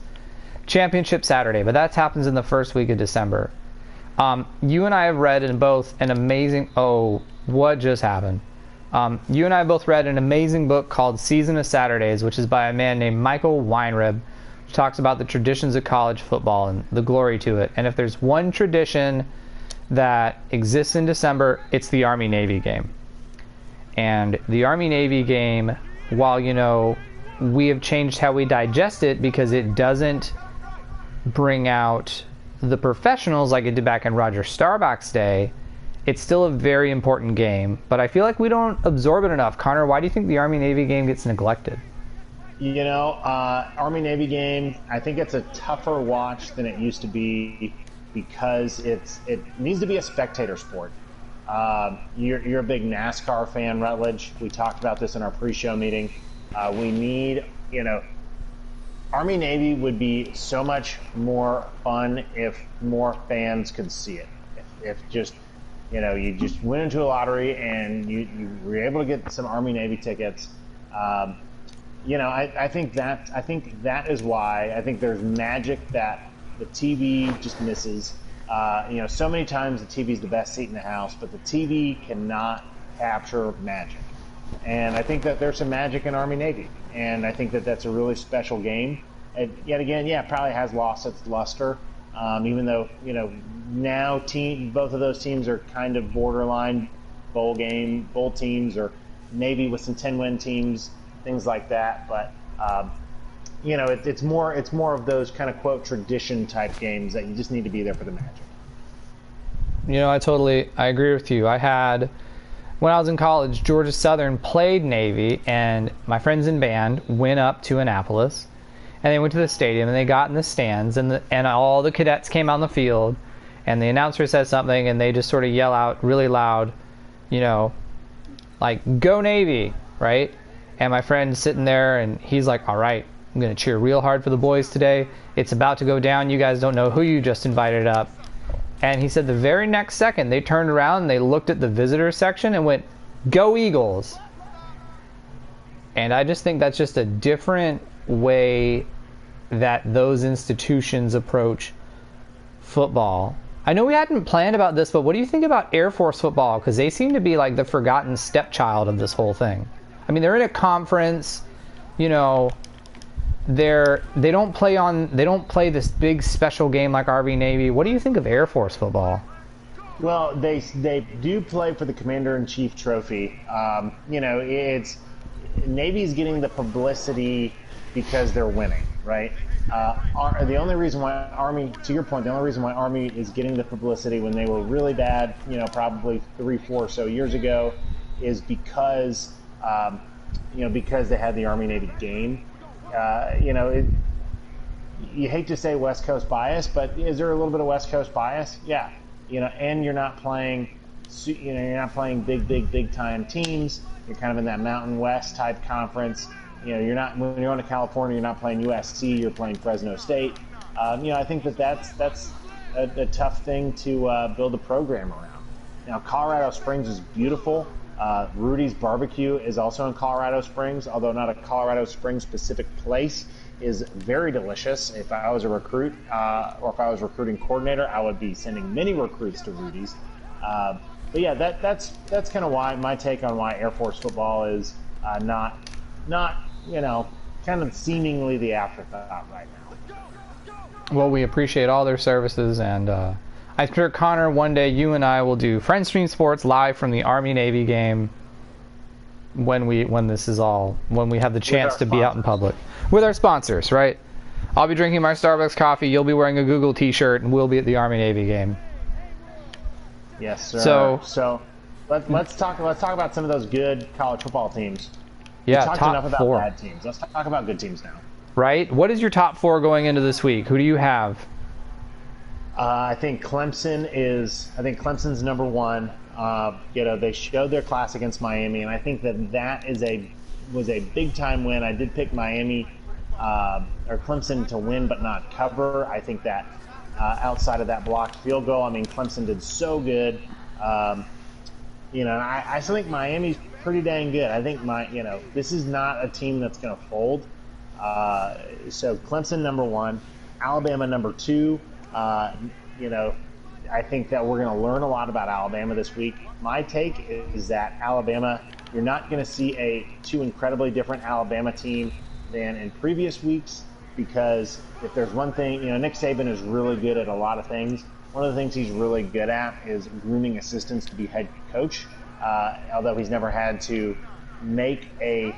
Championship Saturday, but that happens in the first week of December. You and I have read in both an amazing... Oh, what just happened? You and I both read an amazing book called Season of Saturdays, which is by a man named Michael Weinrib, which talks about the traditions of college football and the glory to it. And if there's one tradition that exists in December, it's the Army-Navy game. And the Army-Navy game, while, we have changed how we digest it because it doesn't bring out the professionals like it did back in Roger Staubach's day, it's still a very important game, but I feel like we don't absorb it enough. Connor, why do you think the Army-Navy game gets neglected? Army-Navy game, I think it's a tougher watch than it used to be because it needs to be a spectator sport. You're a big NASCAR fan, Rutledge. We talked about this in our pre-show meeting. We need, Army-Navy would be so much more fun if more fans could see it. If just... you just went into a lottery and you were able to get some Army-Navy tickets. I think that is why I think there's magic that the TV just misses. So many times the TV is the best seat in the house, but the TV cannot capture magic. And I think that there's some magic in Army-Navy, and I think that that's a really special game. And yet again, it probably has lost its luster. Even though, now both of those teams are kind of borderline bowl teams, or maybe with some 10-win teams, things like that. But, it's more of those kind of, quote, tradition type games that you just need to be there for the magic. I agree with you. I had when I was in college, Georgia Southern played Navy, and my friends in band went up to Annapolis, and they went to the stadium, and they got in the stands, and all the cadets came out on the field, and the announcer says something, and they just sort of yell out really loud, you know, like, "Go Navy," right? And my friend's sitting there, and he's like, "All right, I'm going to cheer real hard for the boys today. It's about to go down. You guys don't know who you just invited up." And he said the very next second, they turned around and they looked at the visitor section and went, "Go Eagles." And I just think that's just a different way that those institutions approach football. I know we hadn't planned about this, but what do you think about Air Force football? Because they seem to be like the forgotten stepchild of this whole thing. I mean, they're in a conference, you know, they don't play this big special game like Army Navy. What do you think of Air Force football? Well, they do play for the Commander-in-Chief trophy. You know, Navy's getting the publicity because they're winning, right? The only reason why Army, to your point, the only reason why Army is getting the publicity when they were really bad, you know, probably 3-4 or so years ago, is because, you know, because they had the Army-Navy game. You know, you hate to say West Coast bias, but is there a little bit of West Coast bias? Yeah. You know, and you're not playing, you know, you're not playing big time teams. You're kind of in that Mountain West type conference. You know, you're not, when you're going to California, you're not playing USC, you're playing Fresno State. You know, I think that's a tough thing to build a program around. Now, Colorado Springs is beautiful. Rudy's Barbecue is also in Colorado Springs, although not a Colorado Springs specific place, is very delicious. If I was a recruit or if I was recruiting coordinator, I would be sending many recruits to Rudy's. But yeah, that's kind of why my take on why Air Force football is not you know, kind of seemingly the afterthought right now. Well, we appreciate all their services, and I'm sure, Connor, one day you and I will do Friend Stream Sports live from the Army-Navy game when we have the chance to be out in public. With our sponsors, right? I'll be drinking my Starbucks coffee, you'll be wearing a Google t-shirt, and we'll be at the Army-Navy game. Yes, sir. So let's talk about some of those good college football teams. Yeah, we talked top enough about 4. bad teams. Let's talk about good teams now. Right? What is your top 4 going into this week? Who do you have? I think Clemson's number 1. You know, they showed their class against Miami, and I think that was a big time win. I did pick Miami or Clemson to win but not cover. I think that outside of that blocked field goal, I mean, Clemson did so good. You know, and I still think Miami's pretty dang good. I think this is not a team that's going to fold. So Clemson number 1, Alabama number 2. You know, I think that we're going to learn a lot about Alabama this week. My take is that Alabama, you're not going to see a too incredibly different Alabama team than in previous weeks, because if there's one thing, you know, Nick Saban is really good at a lot of things. One of the things he's really good at is grooming assistants to be head coach. Although he's never had to make a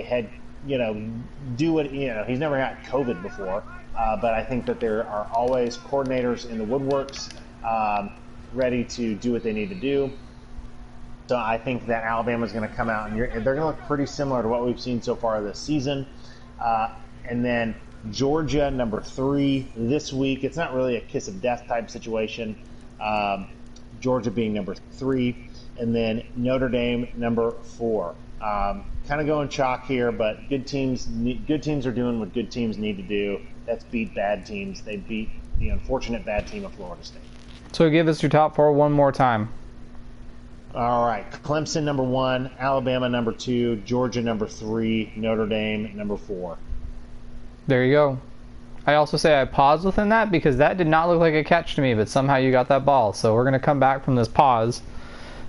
head, you know, do what, you know, he's never got COVID before. But I think that there are always coordinators in the woodworks ready to do what they need to do. So I think that Alabama's going to come out and they're going to look pretty similar to what we've seen so far this season. And then Georgia, number 3 this week. It's not really a kiss of death type situation. Georgia being number 3. And then Notre Dame, number 4. Kind of going chalk here, but good teams are doing what good teams need to do. That's beat bad teams. They beat the unfortunate bad team of Florida State. So give us your top 4 one more time. All right. Clemson, number 1. Alabama, number 2. Georgia, number 3. Notre Dame, number 4. There you go. I also say I paused within that because that did not look like a catch to me, but somehow you got that ball. So we're going to come back from this pause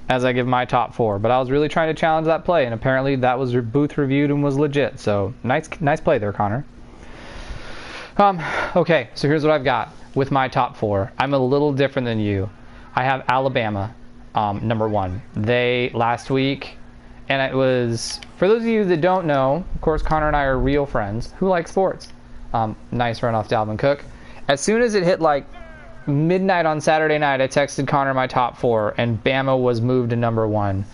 as I give my top 4. But I was really trying to challenge that play, and apparently that was booth reviewed and was legit. So nice play there, Connor. Okay, so here's what I've got with my top 4. I'm a little different than you. I have Alabama, number 1. They, last week, and it was, for those of you that don't know, of course, Connor and I are real friends who like sports. Nice run off Dalvin Cook. As soon as it hit like midnight on Saturday night, I texted Connor my top 4, and Bama was moved to number 1.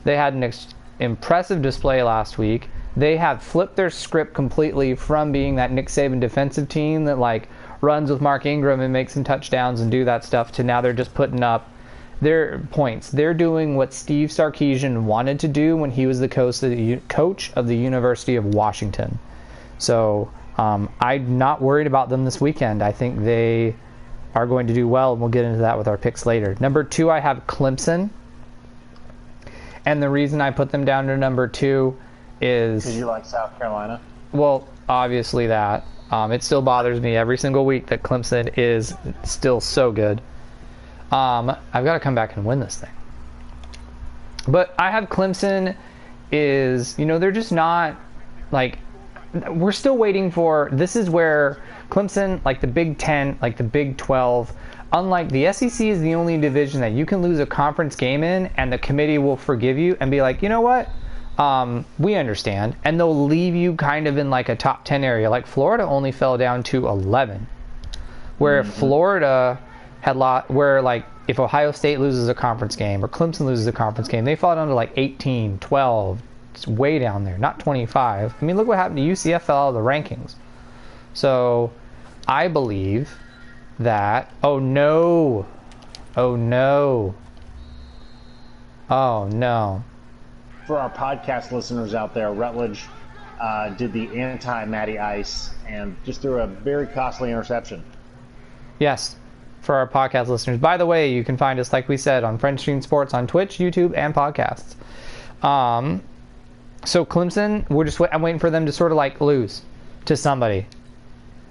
They had an impressive display last week. They have flipped their script completely from being that Nick Saban defensive team that like runs with Mark Ingram and makes some touchdowns and do that stuff to now they're just putting up their points. They're doing what Steve Sarkisian wanted to do when he was the coach of the University of Washington. So I'm not worried about them this weekend. I think they are going to do well, and we'll get into that with our picks later. Number 2, I have Clemson. And the reason I put them down to number 2 is... Because you like South Carolina? Well, obviously that. It still bothers me every single week that Clemson is still so good. I've got to come back and win this thing. But I have Clemson is, they're just not, like, we're still waiting for, this is where Clemson, like the Big 10, like the Big 12, unlike the SEC is the only division that you can lose a conference game in and the committee will forgive you and be like, you know what, we understand. And they'll leave you kind of in like a top 10 area. Like Florida only fell down to 11. Where Florida had where like if Ohio State loses a conference game or Clemson loses a conference game, they fall down to like 18, 12. It's way down there, not 25. I mean, look what happened to UCF fell out of the rankings. So I believe that, oh no, for our podcast listeners out there, Rutledge did the anti-Matty Ice and just threw a very costly interception. Yes, for our podcast listeners. By the way, you can find us, like we said, on French Stream Sports on Twitch, YouTube, and podcasts. So Clemson, I'm waiting for them to sort of like lose to somebody.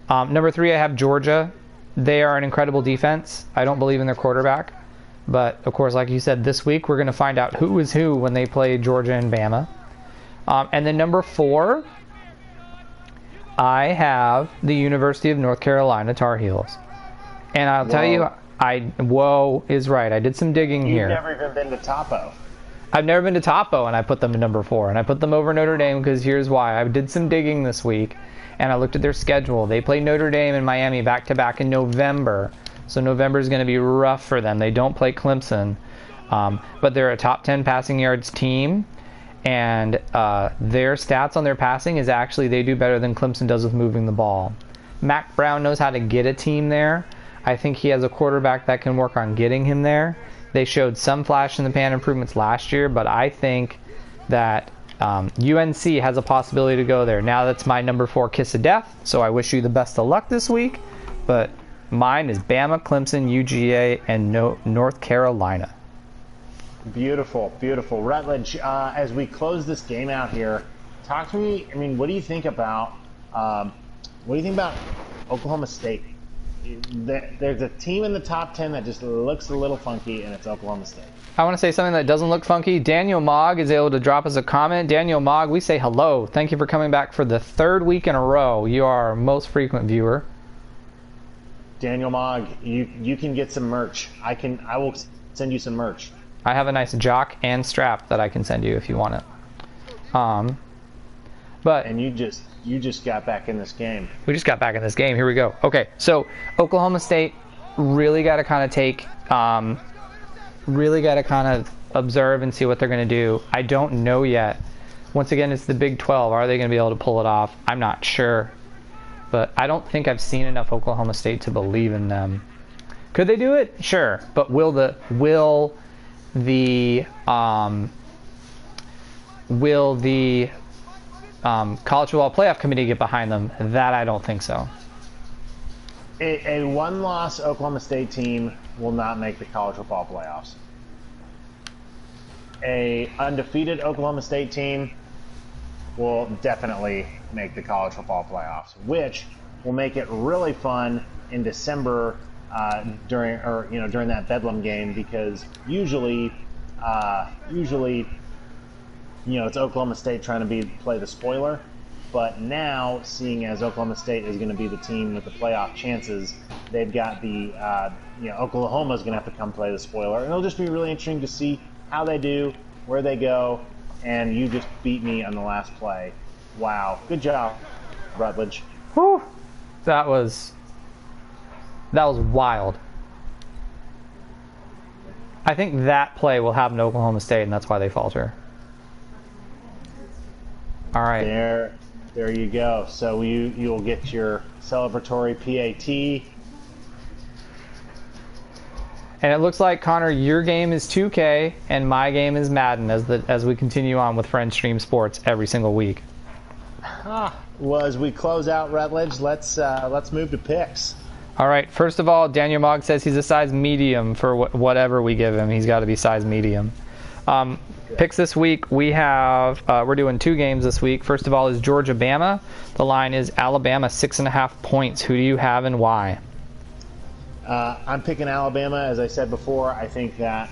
Number 3, I have Georgia. They are an incredible defense. I don't believe in their quarterback. But, of course, like you said, this week we're going to find out who is who when they play Georgia and Bama. And then number 4, I have the University of North Carolina Tar Heels. And I'll tell you, whoa is right. I did some digging here. You've never even been to Topo. I've never been to Topo, and I put them to number 4. And I put them over Notre Dame because here's why. I did some digging this week, and I looked at their schedule. They play Notre Dame and Miami back-to-back in November. So November is going to be rough for them. They don't play Clemson, but they're a top 10 passing yards team, and their stats on their passing is actually they do better than Clemson does with moving the ball. Mac Brown knows how to get a team there. I think he has a quarterback that can work on getting him there. They showed some flash in the pan improvements last year, but I think that UNC has a possibility to go there. Now that's my number 4 kiss of death, so I wish you the best of luck this week, but mine is Bama, Clemson, UGA, and North Carolina. Beautiful, beautiful. Rutledge, as we close this game out here, talk to me. I mean, what do you think about Oklahoma State? There's a team in the top 10 that just looks a little funky, and it's Oklahoma State. I want to say something that doesn't look funky. Daniel Mogg is able to drop us a comment. Daniel Mogg, we say hello. Thank you for coming back for the 3rd week in a row. You are our most frequent viewer. Daniel Mogg, you can get some merch. I will send you some merch. I have a nice jock and strap that I can send you if you want it. And you just got back in this game. We just got back in this game. Here we go. Okay, so Oklahoma State really got to kind of observe and see what they're going to do. I don't know yet. Once again, it's the Big 12. Are they going to be able to pull it off? I'm not sure. But I don't think I've seen enough Oklahoma State to believe in them. Could they do it? Sure. But will the College Football Playoff Committee get behind them? That I don't think so. A one-loss Oklahoma State team will not make the college football playoffs. A undefeated Oklahoma State team will definitely make the college football playoffs, which will make it really fun in December during that Bedlam game, because usually it's Oklahoma State trying to play the spoiler. But now, seeing as Oklahoma State is going to be the team with the playoff chances, they've got Oklahoma's going to have to come play the spoiler. And it'll just be really interesting to see how they do, where they go, and you just beat me on the last play. Wow. Good job, Rutledge. Whew. That was wild. I think that play will happen to Oklahoma State, and that's why they falter. All right. There you go. So you'll get your celebratory PAT. And it looks like, Connor, your game is 2K and my game is Madden as we continue on with Friend Stream Sports every single week. Well, as we close out Rutledge, let's move to picks. All right. First of all, Daniel Mogg says he's a size medium for whatever we give him. He's got to be size medium. Picks this week, we have we're doing 2 games this week. First of all is Georgia-Bama. The line is Alabama 6.5 points. Who do you have and why? I'm picking Alabama. As I said before, I think that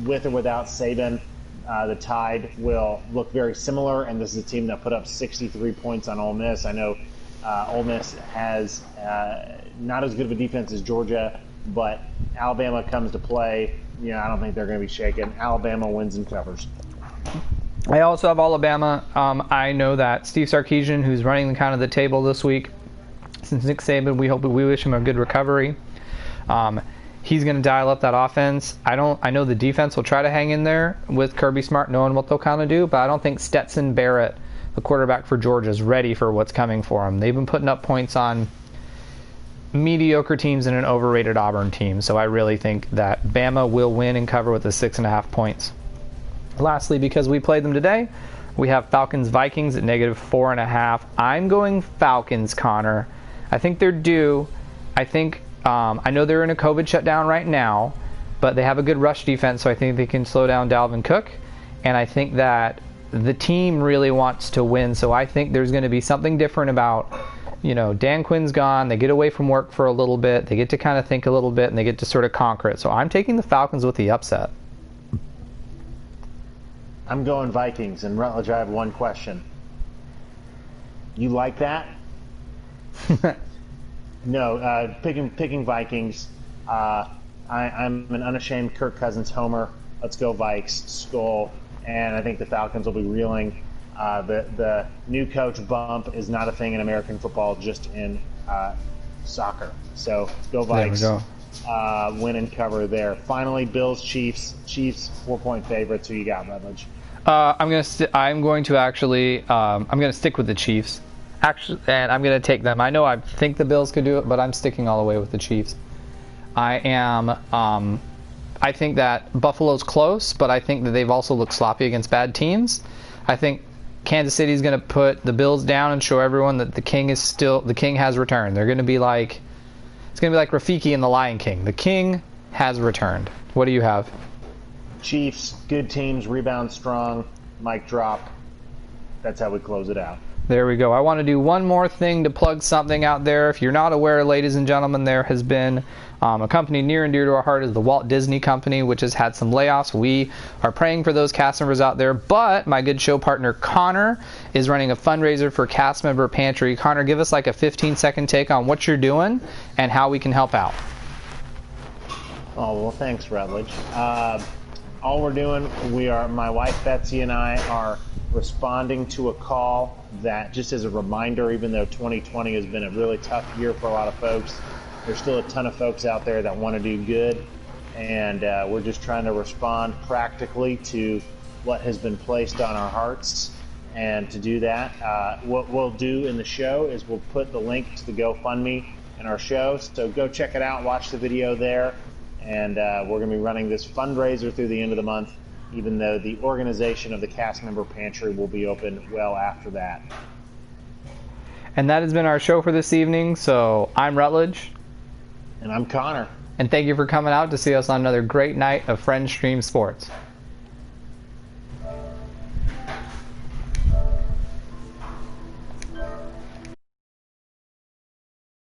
with or without Saban, the Tide will look very similar, and this is a team that put up 63 points on Ole Miss. I know Ole Miss has not as good of a defense as Georgia, but Alabama comes to play. I don't think they're going to be shaken. Alabama wins and covers. I also have Alabama. I know that Steve Sarkisian, who's running kind of the table this week, since Nick Saban, we wish him a good recovery. He's going to dial up that offense. I know the defense will try to hang in there with Kirby Smart knowing what they'll kind of do, but I don't think Stetson Barrett, the quarterback for Georgia, is ready for what's coming for him. They've been putting up points on mediocre teams and an overrated Auburn team, so I really think that Bama will win and cover with the 6.5 points. Lastly, because we played them today, we have Falcons-Vikings at -4.5. I'm going Falcons, Connor. I think they're due. I know they're in a COVID shutdown right now, but they have a good rush defense, so I think they can slow down Dalvin Cook. And I think that the team really wants to win, so I think there's going to be something different about, Dan Quinn's gone. They get away from work for a little bit. They get to kind of think a little bit, and they get to sort of conquer it. So I'm taking the Falcons with the upset. I'm going Vikings, and Rutledge, I have one question. You like that? No, picking Vikings. I'm an unashamed Kirk Cousins homer. Let's go Vikes, Skull. And I think the Falcons will be reeling. The new coach bump is not a thing in American football, just in soccer. So go Vikes. There we go. Win and cover there. Finally, Bills, Chiefs. Chiefs 4-point favorites. Who you got, Rutledge? I'm going to stick with the Chiefs. Actually, and I'm going to take them. I think the Bills could do it, but I'm sticking all the way with the Chiefs. I think that Buffalo's close, but I think that they've also looked sloppy against bad teams. I think Kansas City's going to put the Bills down and show everyone that the King has returned. They're going to be like, it's going to be like Rafiki in The Lion King. The King has returned. What do you have? Chiefs, good teams, rebound strong, mic drop. That's how we close it out. There we go. I want to do one more thing to plug something out there. If you're not aware, ladies and gentlemen, there has been a company near and dear to our heart is the Walt Disney Company, which has had some layoffs. We are praying for those cast members out there, but my good show partner Connor is running a fundraiser for Cast Member Pantry. Connor, give us like a 15-second take on what you're doing and how we can help out. Oh, well, thanks, Rutledge. All we're doing, my wife Betsy and I are responding to a call that, just as a reminder, even though 2020 has been a really tough year for a lot of folks, there's still a ton of folks out there that want to do good, and we're just trying to respond practically to what has been placed on our hearts. And to do that, what we'll do in the show is we'll put the link to the GoFundMe in our show, so go check it out, watch the video there, and we're going to be running this fundraiser through the end of the month, even though the organization of the Cast Member Pantry will be open well after that. And that has been our show for this evening. So I'm Rutledge. And I'm Connor. And thank you for coming out to see us on another great night of Friend Stream Sports.